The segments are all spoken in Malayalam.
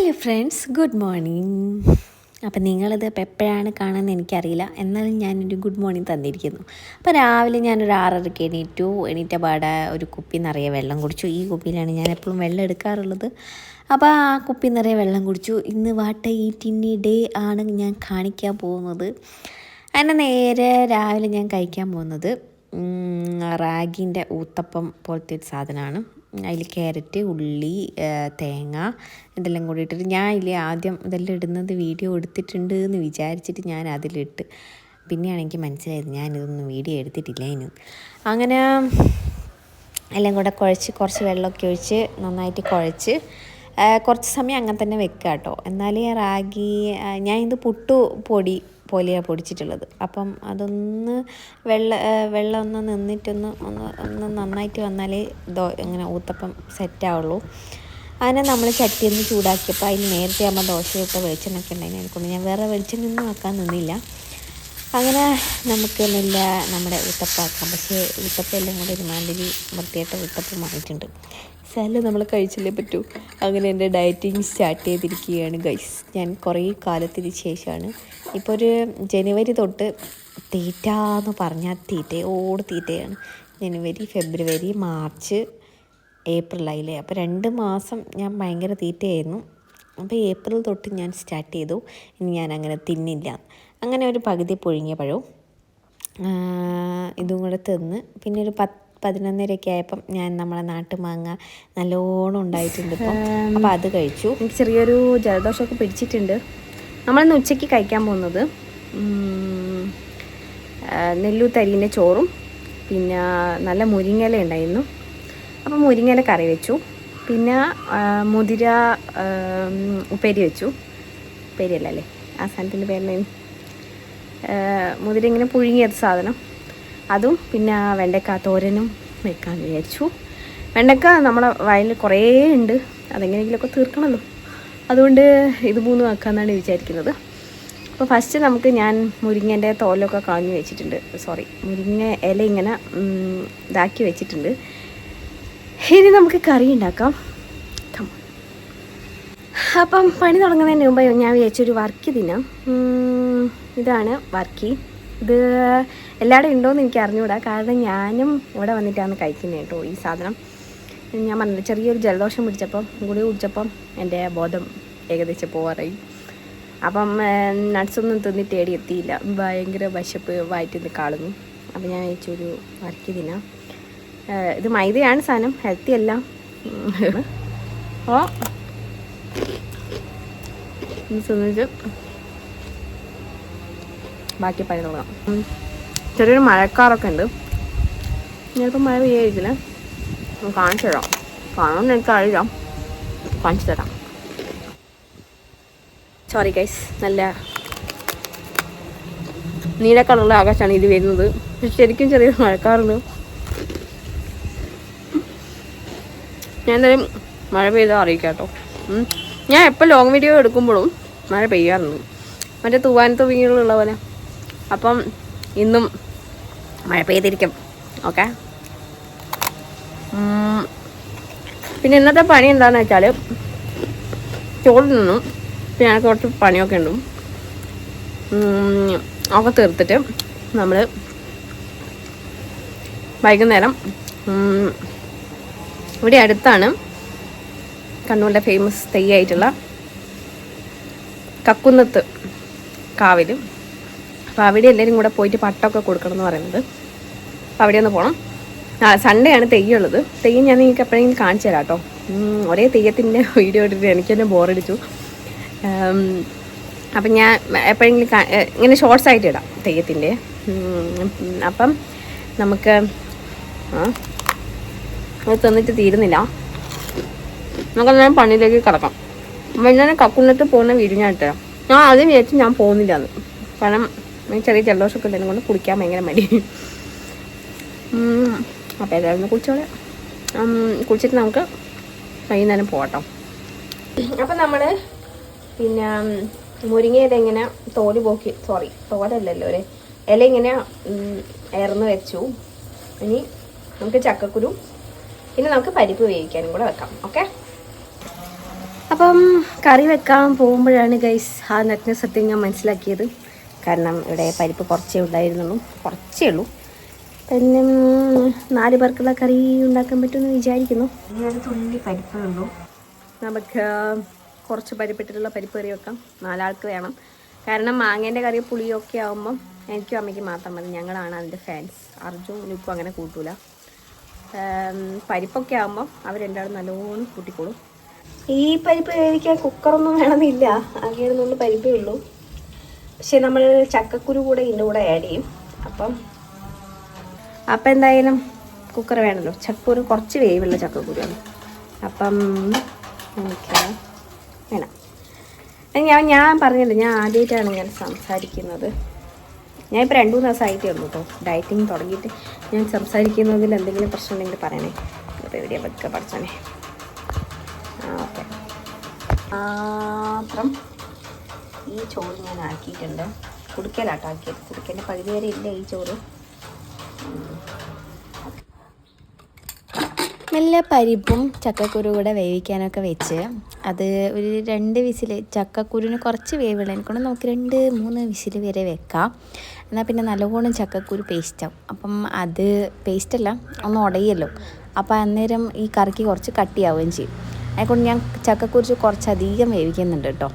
Hello friends, good morning. അപ്പം നിങ്ങളിത് ഇപ്പോൾ എപ്പോഴാണ് കാണുന്നത് എനിക്കറിയില്ല, എന്നാലും ഞാനൊരു ഗുഡ് മോർണിംഗ് തന്നിരിക്കുന്നു. അപ്പോൾ രാവിലെ ഞാനൊരു 6:30 എണീറ്റ പാടെ ഒരു കുപ്പി നിറയെ വെള്ളം കുടിച്ചു. ഈ കുപ്പിയിലാണ് ഞാൻ എപ്പോഴും വെള്ളം എടുക്കാറുള്ളത്. അപ്പോൾ ആ കുപ്പി നിറയെ വെള്ളം കുടിച്ചു. ഇന്ന് വാട്ട് ഈറ്റിനി ഡേ ആണ് ഞാൻ കാണിക്കാൻ പോകുന്നത്. അതിന് നേരെ രാവിലെ ഞാൻ കഴിക്കാൻ പോകുന്നത് റാഗിൻ്റെ ഊത്തപ്പം പോലത്തെ ഒരു സാധനമാണ്. അതിൽ ക്യാരറ്റ്, ഉള്ളി, തേങ്ങ ഇതെല്ലാം കൂടി ഇട്ടിട്ട് ആദ്യം ഇതെല്ലാം ഇടുന്നത് വീഡിയോ എടുത്തിട്ടുണ്ട് എന്ന് വിചാരിച്ചിട്ട് ഞാൻ അതിലിട്ട്. പിന്നെയാണ് എനിക്ക് മനസ്സിലായത് ഞാനിതൊന്നും വീഡിയോ എടുത്തിട്ടില്ല. അങ്ങനെ എല്ലാം കൂടെ കുഴച്ച് കുറച്ച് വെള്ളമൊക്കെ ഒഴിച്ച് നന്നായിട്ട് കുഴച്ച് കുറച്ച് സമയം അങ്ങനെ തന്നെ വെക്കുക കേട്ടോ. എന്നാലേ റാഗി ഞാനിത് പുട്ടുപൊടി പോലെയാണ് പൊടിച്ചിട്ടുള്ളത്. അപ്പം അതൊന്ന് വെള്ളം ഒന്ന് നിന്നിട്ടൊന്ന് നന്നായിട്ട് വന്നാലേ ഇങ്ങനെ ഊത്തപ്പം സെറ്റാവുള്ളൂ. അങ്ങനെ നമ്മൾ ചട്ടിയൊന്ന് ചൂടാക്കിയപ്പോൾ അതിൽ നേരത്തെ ആകുമ്പോൾ ദോശ ഇട്ട വെളിച്ചെണ്ണയൊക്കെ ഉണ്ടായിരുന്നു. അതിനെക്കൊണ്ട് ഞാൻ വേറെ വെളിച്ചെണ്ണയൊന്നും വെക്കാൻ നിന്നില്ല. അങ്ങനെ നമുക്ക് നമ്മുടെ ഊത്തപ്പാക്കാം. പക്ഷേ ഊത്തപ്പം എല്ലാം കൂടെ ഒരു മാതിരി വൃത്തിയായിട്ട ഊത്തപ്പമായിട്ടുണ്ട്. സാലഡ് നമ്മൾ കഴിച്ചല്ലേ പറ്റൂ. അങ്ങനെ എൻ്റെ ഡയറ്റിങ് സ്റ്റാർട്ട് ചെയ്തിരിക്കുകയാണ് ഗൈസ്. ഞാൻ കുറേ കാലത്തിന് ശേഷമാണ്, ഇപ്പോൾ ഒരു ജനുവരി തൊട്ട് തീറ്റയെന്ന് പറഞ്ഞാൽ തീറ്റയാണ്. ജനുവരി, ഫെബ്രുവരി, മാർച്ച്, ഏപ്രിൽ ആയില്ലേ. അപ്പോൾ 2 മാസം ഞാൻ ഭയങ്കര തീറ്റയായിരുന്നു. അപ്പോൾ ഏപ്രിൽ തൊട്ട് ഞാൻ സ്റ്റാർട്ട് ചെയ്തു. ഇനി ഞാൻ അങ്ങനെ തിന്നില്ല. അങ്ങനെ ഒരു പകുതി പുഴുങ്ങിയ പഴവും ഇതും കൂടെ തിന്ന് പിന്നെ ഒരു 11:30 ആയപ്പം ഞാൻ നമ്മളെ നാട്ടുമാങ്ങ നല്ലോണം ഉണ്ടായിട്ടുണ്ട് ഇപ്പം. അപ്പോൾ അത് കഴിച്ചു. എനിക്ക് ചെറിയൊരു ജലദോഷമൊക്കെ പിടിച്ചിട്ടുണ്ട്. നമ്മളിന്ന് ഉച്ചയ്ക്ക് കഴിക്കാൻ പോകുന്നത് നെല്ലൂത്തരീൻ്റെ ചോറും പിന്നെ നല്ല മുരിങ്ങയില ഉണ്ടായിരുന്നു. അപ്പോൾ മുരിങ്ങയില കറി വെച്ചു. പിന്നെ മുതിര ഉപ്പേരി വെച്ചു. ഉപ്പേരിയല്ലേ ആ സാധനത്തിൻ്റെ പേരിന് മുതിര ഇങ്ങനെ പുഴുങ്ങിയ സാധനം, അതും പിന്നെ വെണ്ടക്ക തോരനും വെക്കാമെന്ന് വിചാരിച്ചു. വെണ്ടക്ക നമ്മളെ വയലിൽ കുറേ ഉണ്ട്, അതെങ്ങനെയെങ്കിലുമൊക്കെ തീർക്കണമല്ലോ. അതുകൊണ്ട് ഇത് 3 വെക്കാമെന്നാണ് വിചാരിക്കുന്നത്. അപ്പോൾ ഫസ്റ്റ് ഞാൻ മുരിങ്ങേൻ്റെ തോലൊക്കെ കളഞ്ഞ് വെച്ചിട്ടുണ്ട്. മുരിങ്ങ ഇല ഇങ്ങനെ ഇതാക്കി വെച്ചിട്ടുണ്ട്. ഇനി നമുക്ക് കറി ഉണ്ടാക്കാം. അപ്പം പണി തുടങ്ങുന്നതിന് മുമ്പ് ഞാൻ വിചാരിച്ചൊരു വർക്കി തിന്നാം. ഇതാണ് വർക്കി. ഇത് എല്ലാവരും ഉണ്ടോയെന്ന് എനിക്ക് അറിഞ്ഞുകൂടാ, കാരണം ഞാനും ഇവിടെ വന്നിട്ടാണ് കഴിക്കുന്നത് കേട്ടോ. ഈ സാധനം ഞാൻ പറഞ്ഞില്ല, ചെറിയൊരു ജലദോഷം ഗുളിക കുടിച്ചപ്പം എൻ്റെ ബോധം ഏകദേശം പോവാറായി. അപ്പം നട്ട്സൊന്നും തിന്നിട്ട് എത്തിയില്ല. ഭയങ്കര വിശപ്പ് വായിട്ടിന്ന് കാണുന്നു. അപ്പം ഞാൻ വെച്ചൊരു വർക്കി തിന്നാം. ഇത് മൈദയാണ് സാധനം, ഹെൽത്തി അല്ല. ഓ തിന്നിട്ട് ബാക്കി പണി തുടങ്ങാം. ചെറിയൊരു മഴക്കാറൊക്കെ ഉണ്ട്. ഞാനിപ്പോൾ മഴ പെയ്യായിരിക്കില്ല, കാണിച്ചു തരാം. കാണുമെന്ന് എനിക്കറിയില്ല, കാണിച്ചു തരാം. സോറി ഗൈസ്, നല്ല നീല കളറുള്ള ആകാശമാണ് ഇത് വരുന്നത്. ശരിക്കും ചെറിയൊരു മഴക്കാറുണ്ട്. ഞാൻ എന്തായാലും മഴ പെയ്താൽ അറിയിക്കാം കേട്ടോ. ഞാൻ എപ്പോൾ ലോങ് വീഡിയോ എടുക്കുമ്പോഴും മഴ പെയ്യാറുണ്ട്, മറ്റേ തൂവാനത്ത് വീടുള്ള പോലെ. അപ്പം ഇന്നും മഴ പെയ്തിരിക്കും. ഓക്കെ. പിന്നെ ഇന്നത്തെ പണി എന്താണെന്ന് വെച്ചാൽ ചോറിൽ നിന്നും പിന്നെ എനിക്ക് കുറച്ച് പണിയൊക്കെ ഉണ്ട്. ഒക്കെ തീർത്തിട്ട് നമ്മൾ വൈകുന്നേരം ഇവിടെ അടുത്താണ് കണ്ണൂരിലെ ഫേമസ് തെയ്യായിട്ടുള്ള കക്കുന്നത്ത് കാവിൽ. അപ്പോൾ അവിടെ എല്ലാവരും കൂടെ പോയിട്ട് പട്ടമൊക്കെ കൊടുക്കണം എന്ന് പറയുന്നത്. അപ്പോൾ അവിടെ ഒന്ന് പോകണം. സൺഡേ ആണ് തെയ്യമുള്ളത്. തെയ്യം ഞാൻ നിങ്ങൾക്ക് എപ്പോഴെങ്കിലും കാണിച്ചു തരാം കേട്ടോ. ഒരേ തെയ്യത്തിൻ്റെ വീഡിയോ ഇട്ടിട്ട് എനിക്ക് തന്നെ ബോറടിച്ചു. അപ്പം ഞാൻ എപ്പോഴെങ്കിലും ഇങ്ങനെ ഷോർട്സ് ആയിട്ട് ഇടാം തെയ്യത്തിൻ്റെ. അപ്പം നമുക്ക് അത് തന്നിട്ട് തീരുന്നില്ല. നമുക്കന്നേരം പണിയിലേക്ക് കിടക്കാം. അപ്പം ഞാൻ കക്കുന്നത്ത് പോകുന്ന വീഡിയോ ഞാൻ ഇട്ടുതരാം. ഞാൻ ആദ്യം വിചാരിച്ചു ഞാൻ പോകുന്നില്ല എന്ന്, കാരണം ചെറിയ ജലദോഷമൊക്കെ ഉള്ളതിനെ കൊണ്ട് കുടിക്കാൻ ഭയങ്കര മടി. അപ്പോൾ ഏതായാലും കുളിച്ചിട്ട് നമുക്ക് വൈകുന്നേരം പോകട്ടോ. അപ്പം നമ്മൾ പിന്നെ മുരിങ്ങയുടെ ഇങ്ങനെ തോലല്ലല്ലോ ഇല ഇങ്ങനെ ഇറന്ന് വെച്ചു. ഇനി നമുക്ക് ചക്കക്കുരു പിന്നെ നമുക്ക് പരിപ്പ് വേവിക്കാനും കൂടെ വെക്കാം. ഓക്കെ. അപ്പം കറി വെക്കാൻ പോകുമ്പോഴാണ് ഗൈസ് ആ നഗ്ന സത്യം ഞാൻ മനസ്സിലാക്കിയത്. കാരണം ഇവിടെ പരിപ്പ് കുറച്ചേ ഉണ്ടായിരുന്നുള്ളൂ, കുറച്ചേ ഉള്ളൂ. പിന്നെ 4 പേർക്കുള്ള കറി ഉണ്ടാക്കാൻ പറ്റുമെന്ന് വിചാരിക്കുന്നു. ഈ ഒരു തുള്ളി പരിപ്പേ ഉള്ളൂ. നമുക്ക് കുറച്ച് പരിപ്പിട്ടിട്ടുള്ള പരിപ്പ് കറി വെക്കാം. 4 ആൾക്ക് വേണം. കാരണം മാങ്ങേൻ്റെ കറി പുളിയൊക്കെ ആകുമ്പം എനിക്കും അമ്മയ്ക്ക് മാത്രം മതി. ഞങ്ങളാണ് അതിൻ്റെ ഫാൻസ്. അർജുനും അങ്ങനെ കൂട്ടൂല. പരിപ്പൊക്കെ ആകുമ്പം അവർ രണ്ടാളും നല്ലോണം കൂട്ടിക്കോളും. ഈ പരിപ്പ് വേവിക്കാൻ കുക്കറൊന്നും വേണമെന്നില്ല, അങ്ങനെയൊന്നും പരിപ്പേ ഉള്ളൂ. പക്ഷെ നമ്മൾ ചക്കക്കുരു കൂടെ ഇതിൻ്റെ കൂടെ ആഡ് ചെയ്യും. അപ്പം എന്തായാലും കുക്കർ വേണമല്ലോ. ചക്കക്കുരു കുറച്ച് വേവുള്ള ചക്കക്കുരുവാണ്. അപ്പം എനിക്ക് വേണം. ഞാൻ പറഞ്ഞല്ലോ, ഞാൻ ആദ്യമായിട്ടാണ് ഞാൻ സംസാരിക്കുന്നത്. ഞാനിപ്പോൾ 2-3 ദിവസമായിട്ടേ ഉള്ളൂ കേട്ടോ ഡയറ്റിങ് തുടങ്ങിയിട്ട്. ഞാൻ സംസാരിക്കുന്നതിൽ എന്തെങ്കിലും പ്രശ്നം ഉണ്ടെങ്കിൽ പറയണേ. ഇപ്പോൾ എവിടെയാ പതുക്കെ പഠിച്ചോണേ. ഓക്കെ. മാത്രം ഈ ചോറ് ഞാൻ ആക്കിയിട്ടുണ്ട്. കുടുക്കലാട്ടോ ആക്കിയത്. കുടുക്കൻ്റെ പകുതി വരെ ഇല്ല ഈ ചോറ്. മെല്ലെ പരിപ്പും ചക്കക്കുരു കൂടെ വേവിക്കാനൊക്കെ വെച്ച് അത് ഒരു 2 വിസിൽ, ചക്കക്കുരുവിന് കുറച്ച് വേവുള്ള എനിക്കൊണ്ട് നമുക്ക് 2-3 വിസിൽ വരെ വെക്കാം. എന്നാൽ പിന്നെ നല്ലവണ്ണം ചക്കക്കുരു പേസ്റ്റാവും. അപ്പം അത് പേസ്റ്റല്ല, ഒന്ന് ഉടയല്ലോ. അപ്പോൾ അന്നേരം ഈ കറിക്ക് കുറച്ച് കട്ടിയാവുകയും ചെയ്യും. അതുകൊണ്ട് ഞാൻ ചക്കക്കുരു കുറച്ചധികം വേവിക്കുന്നുണ്ട് കേട്ടോ.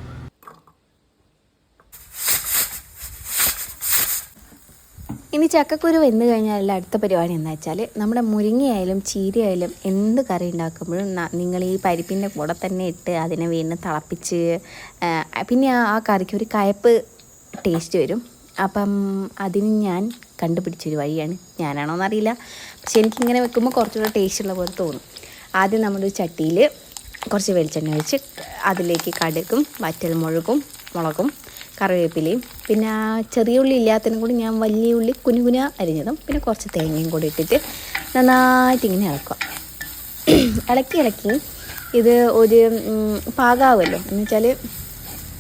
ഇനി ചക്കക്കുരു വെന്ത് കഴിഞ്ഞാൽ അടുത്ത പരിപാടി എന്താ വെച്ചാൽ, നമ്മുടെ മുരിങ്ങയായാലും ചീരയായാലും എന്ത് കറി ഉണ്ടാക്കുമ്പോഴും നിങ്ങൾ ഈ പരിപ്പിൻ്റെ കൂടെ തന്നെ ഇട്ട് അതിനെ വീണ്ടും തിളപ്പിച്ച്, പിന്നെ ആ കറിക്ക് ഒരു കയ്പ്പ് ടേസ്റ്റ് വരും. അപ്പം അതിന് ഞാൻ കണ്ടുപിടിച്ചൊരു വഴിയാണ്. ഞാനാണോ എന്നറിയില്ല, പക്ഷെ എനിക്കിങ്ങനെ വെക്കുമ്പോൾ കുറച്ചുകൂടെ ടേസ്റ്റുള്ള പോലെ തോന്നും. ആദ്യം നമ്മളൊരു ചട്ടിയിൽ കുറച്ച് വെളിച്ചെണ്ണ ഒഴിച്ച് അതിലേക്ക് കടുകും വറ്റൽമുളകും കറിവേപ്പിലയും പിന്നെ ചെറിയ ഉള്ളി ഇല്ലാത്തതിനും കൂടി ഞാൻ വലിയ ഉള്ളി കുനുകുന അരിഞ്ഞതും പിന്നെ കുറച്ച് തേങ്ങയും കൂടി ഇട്ടിട്ട് നന്നായിട്ട് ഇങ്ങനെ ഇളക്കി ഇത് ഒരു പാകമാവുമല്ലോ. എന്ന് വെച്ചാൽ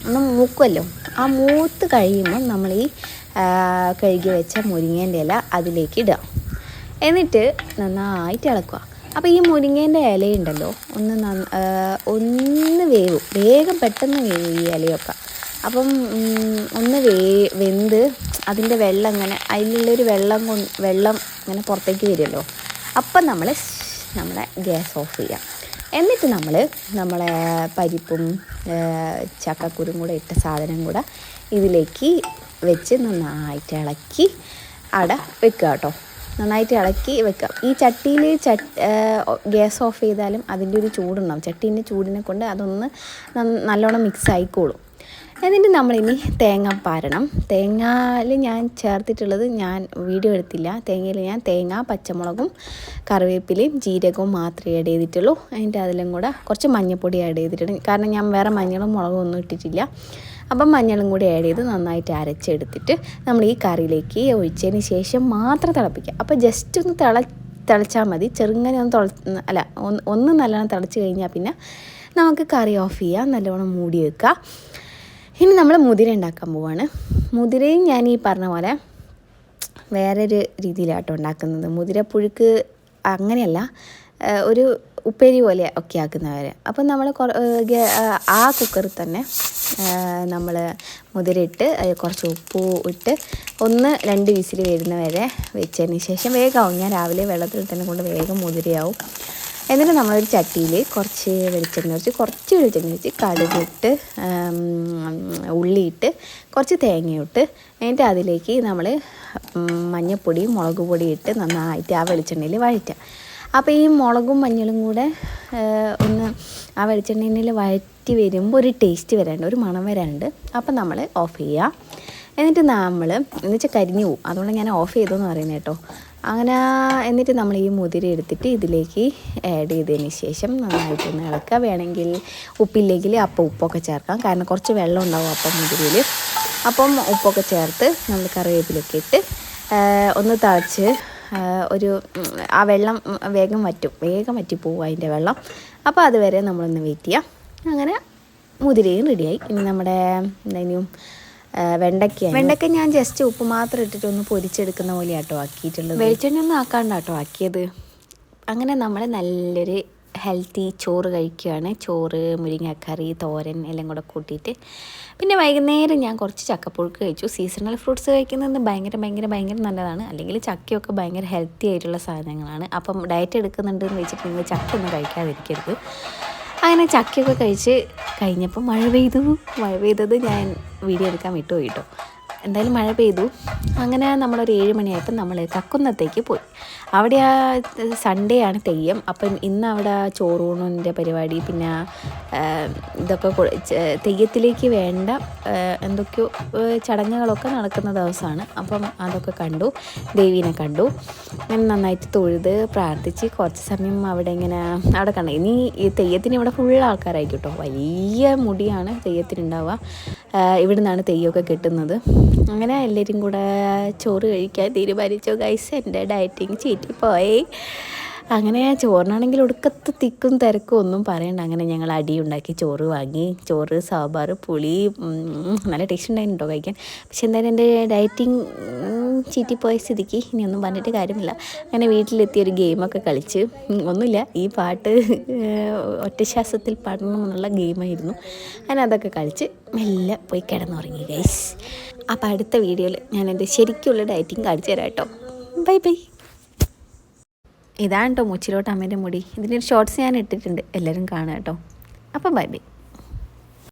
ഒന്ന് മൂക്കുമല്ലോ. ആ മൂത്ത് കഴിയുമ്പം നമ്മൾ ഈ കഴുകി വെച്ച മുരിങ്ങേൻ്റെ ഇല അതിലേക്ക് ഇടുക. എന്നിട്ട് നന്നായിട്ട് ഇളക്കുക. അപ്പോൾ ഈ മുരിങ്ങേൻ്റെ ഇലയുണ്ടല്ലോ ഒന്ന് വേഗം പെട്ടെന്ന് വേവും ഈ ഇലയൊക്കെ. അപ്പം ഒന്ന് വെന്ത് അതിൻ്റെ വെള്ളം ഇങ്ങനെ അതിലുള്ളൊരു വെള്ളം ഇങ്ങനെ പുറത്തേക്ക് വരുമല്ലോ. അപ്പം നമ്മളെ ഗ്യാസ് ഓഫ് ചെയ്യാം. എന്നിട്ട് നമ്മളെ പരിപ്പും ചക്കക്കുരും കൂടെ ഇട്ട സാധനം കൂടെ ഇതിലേക്ക് വെച്ച് നന്നായിട്ട് ഇളക്കി അവിടെ വെക്കുക കേട്ടോ. നന്നായിട്ട് ഇളക്കി വെക്കാം. ഈ ചട്ടിയിൽ ഗ്യാസ് ഓഫ് ചെയ്താലും അതിൻ്റെ ഒരു ചൂടുണ്ടാവും. ചട്ടീൻ്റെ ചൂടിനെ കൊണ്ട് അതൊന്ന് നല്ലോണം മിക്സ് ആയിക്കോളും. എന്നിട്ട് നമ്മളിനി തേങ്ങ പാരണം. തേങ്ങയിൽ ഞാൻ ചേർത്തിട്ടുള്ളത്, ഞാൻ വീഡിയോ എടുത്തില്ല. തേങ്ങയിൽ ഞാൻ തേങ്ങ, പച്ചമുളകും കറിവേപ്പിലയും ജീരകവും മാത്രമേ ആഡ് ചെയ്തിട്ടുള്ളൂ. അതിൻ്റെ അതിലും കൂടെ കുറച്ച് മഞ്ഞൾപ്പൊടി ആഡ് ചെയ്തിട്ടുണ്ട്. കാരണം ഞാൻ വേറെ മഞ്ഞളും മുളകും ഒന്നും ഇട്ടിട്ടില്ല. അപ്പം മഞ്ഞളും കൂടി ആഡ് ചെയ്ത് നന്നായിട്ട് അരച്ചെടുത്തിട്ട് നമ്മൾ ഈ കറിയിലേക്ക് ഒഴിച്ചതിന് ശേഷം മാത്രം തിളപ്പിക്കുക. അപ്പോൾ ജസ്റ്റ് ഒന്ന് തിളച്ചാൽ മതി. ചെറുങ്ങനെ ഒന്ന് നല്ലോണം തിളച്ച് കഴിഞ്ഞാൽ പിന്നെ നമുക്ക് കറി ഓഫ് ചെയ്യാം. നല്ലോണം മൂടി വെക്കുക. ഇനി നമ്മൾ മുതിര ഉണ്ടാക്കാൻ പോവാണ്. മുതിരയും ഞാൻ ഈ പറഞ്ഞ പോലെ വേറൊരു രീതിയിലാട്ടോ ഉണ്ടാക്കുന്നത്. മുതിരപ്പുഴുക്ക് അങ്ങനെയല്ല, ഒരു ഉപ്പേരി പോലെ ഒക്കെ ആക്കുന്നവരെ. അപ്പം നമ്മൾ ആ കുക്കറിൽ തന്നെ നമ്മൾ മുതിരയിട്ട് കുറച്ച് ഉപ്പ് ഇട്ട് 1-2 വിസിൽ വരുന്ന വരെ വെച്ചതിന് ശേഷം വേഗമാവും. ഞാൻ രാവിലെ വെള്ളത്തിൽ തന്നെ കൊണ്ട് വേഗം മുതിരയാവും. എന്നിട്ട് നമ്മളൊരു ചട്ടിയിൽ കുറച്ച് വെളിച്ചെണ്ണ ഒഴിച്ച് കടുകിട്ട് ഉള്ളിയിട്ട് കുറച്ച് തേങ്ങയിട്ട് എന്നിട്ട് അതിലേക്ക് നമ്മൾ മഞ്ഞൾപ്പൊടിയും മുളക് പൊടിയും ഇട്ട് നന്നായിട്ട് ആ വെളിച്ചെണ്ണയിൽ വഴറ്റുക. അപ്പോൾ ഈ മുളകും മഞ്ഞളും കൂടെ ഒന്ന് ആ വെളിച്ചെണ്ണയിൽ വഴറ്റി വരുമ്പോൾ ഒരു ടേസ്റ്റ് വരാനുണ്ട്, ഒരു മണം വരാനുണ്ട്. അപ്പം നമ്മൾ ഓഫ് ചെയ്യുക. എന്നിട്ട് എന്നുവെച്ചാൽ കരിഞ്ഞു പോവും. അതുകൊണ്ട് ഞാൻ ഓഫ് ചെയ്തെന്ന് പറയുന്നത് കേട്ടോ. അങ്ങനെ എന്നിട്ട് നമ്മൾ ഈ മുതിര എടുത്തിട്ട് ഇതിലേക്ക് ആഡ് ചെയ്തതിന് ശേഷം നന്നായിട്ടൊന്ന് ഇളക്കുക. വേണമെങ്കിൽ ഉപ്പില്ലെങ്കിൽ അപ്പം ഉപ്പൊക്കെ ചേർക്കാം. കാരണം കുറച്ച് വെള്ളം ഉണ്ടാവും അപ്പം മുതിരയിൽ. അപ്പം ഉപ്പൊക്കെ ചേർത്ത് നമ്മൾ കറിവേപ്പിലൊക്കെ ഇട്ട് ഒന്ന് തിളച്ച് ആ വെള്ളം വേഗം വറ്റിപ്പോവും അതിൻ്റെ വെള്ളം. അപ്പോൾ അതുവരെ നമ്മളൊന്ന് വെയിറ്റ് ചെയ്യാം. അങ്ങനെ മുതിരയും റെഡിയായി. ഇനി നമ്മുടെ എന്തെങ്കിലും വെണ്ടയ്ക്ക ഞാൻ ജസ്റ്റ് ഉപ്പ് മാത്രം ഇട്ടിട്ടൊന്ന് പൊരിച്ചെടുക്കുന്ന പോലെ ആട്ടോ ആക്കിയിട്ടുള്ളത്. വെളിച്ചെണ്ണ ഒന്നും ആക്കാണ്ടാട്ടോ ആക്കിയത്. അങ്ങനെ നമ്മൾ നല്ലൊരു ഹെൽത്തി ചോറ് കഴിക്കുകയാണ്. ചോറ്, മുരിങ്ങക്കറി, തോരൻ എല്ലാം കൂടെ കൂട്ടിയിട്ട്. പിന്നെ വൈകുന്നേരം ഞാൻ കുറച്ച് ചക്കപ്പുഴുക്ക് കഴിച്ചു. സീസണൽ ഫ്രൂട്ട്സ് കഴിക്കുന്നത് ഭയങ്കര നല്ലതാണ്. അല്ലെങ്കിൽ ചക്കയൊക്കെ ഭയങ്കര ഹെൽത്തി ആയിട്ടുള്ള സാധനങ്ങളാണ്. അപ്പം ഡയറ്റ് എടുക്കുന്നുണ്ടെന്ന് വെച്ചിട്ട് നിങ്ങൾ ചക്കയൊന്നും കഴിക്കാതിരിക്കരുത്. അങ്ങനെ ചക്കയൊക്കെ കഴിച്ച് കഴിഞ്ഞപ്പോൾ മഴ പെയ്തത് ഞാൻ വീഡിയോ എടുക്കാൻ വിട്ടുപോയി കേട്ടോ. എന്തായാലും മഴ പെയ്തു. അങ്ങനെ നമ്മളൊരു 7 മണിയായപ്പോൾ നമ്മൾ കക്കുന്നത്തേക്ക് പോയി. അവിടെ സൺഡേ ആണ് തെയ്യം. അപ്പം ഇന്ന് അവിടെ ചോറൂണിൻ്റെ പരിപാടി, പിന്നെ ഇതൊക്കെ തെയ്യത്തിലേക്ക് വേണ്ട എന്തൊക്കെയോ ചടങ്ങുകളൊക്കെ നടക്കുന്ന ദിവസമാണ്. അപ്പം അതൊക്കെ കണ്ടു, ദേവീനെ കണ്ടു. അങ്ങനെ നന്നായിട്ട് തൊഴുത് പ്രാർത്ഥിച്ച് കുറച്ച് സമയം അവിടെ കണ്ടു. ഇനി ഈ തെയ്യത്തിന് ഇവിടെ ഫുൾ ആൾക്കാരായിരിക്കും കേട്ടോ. വലിയ മുടിയാണ് തെയ്യത്തിനുണ്ടാവുക. ഇവിടെ നിന്നാണ് തെയ്യമൊക്കെ കിട്ടുന്നത്. അങ്ങനെ എല്ലാവരും കൂടെ ചോറ് കഴിക്കാൻ തീരുമാനിച്ചു ഗൈസ്. എൻ്റെ ഡയറ്റിങ് ചീറ്റിപ്പോയി. അങ്ങനെ ചോറിനാണെങ്കിൽ ഒടുക്കത്ത് തിക്കും തിരക്കും ഒന്നും പറയണ്ട. അങ്ങനെ ഞങ്ങൾ അടിയുണ്ടാക്കി ചോറ് വാങ്ങി. ചോറ്, സാമ്പാർ, പുളി, നല്ല ടേസ്റ്റ് ഉണ്ടായിരുന്നു കഴിക്കാൻ. പക്ഷെ എന്തായാലും എൻ്റെ ഡയറ്റിങ് ചീറ്റിപ്പോയ സ്ഥിതിക്ക് ഇനിയൊന്നും പറഞ്ഞിട്ട് കാര്യമില്ല. അങ്ങനെ വീട്ടിലെത്തി ഒരു ഗെയിമൊക്കെ കളിച്ച്, ഒന്നുമില്ല, ഈ പാട്ട് ഒറ്റ ശ്വാസത്തിൽ പാടണമെന്നുള്ള ഗെയിമായിരുന്നു. അങ്ങനെ അതൊക്കെ കളിച്ച് മെല്ലെ പോയി കിടന്നുറങ്ങി ഗൈസ്. അപ്പോൾ അടുത്ത വീഡിയോയിൽ ഞാൻ എൻ്റെ ശരിക്കുള്ള ഡയറ്റിങ് കാണിച്ചു തരാം കേട്ടോ. ബൈ. ഇതാണ് കേട്ടോ മുച്ചിലോട്ട് അമ്മേൻ്റെ മുടി. ഇതിൻ്റെ ഷോർട്സ് ഞാൻ ഇട്ടിട്ടുണ്ട്, എല്ലാവരും കാണാം കേട്ടോ. അപ്പോൾ ബൈ.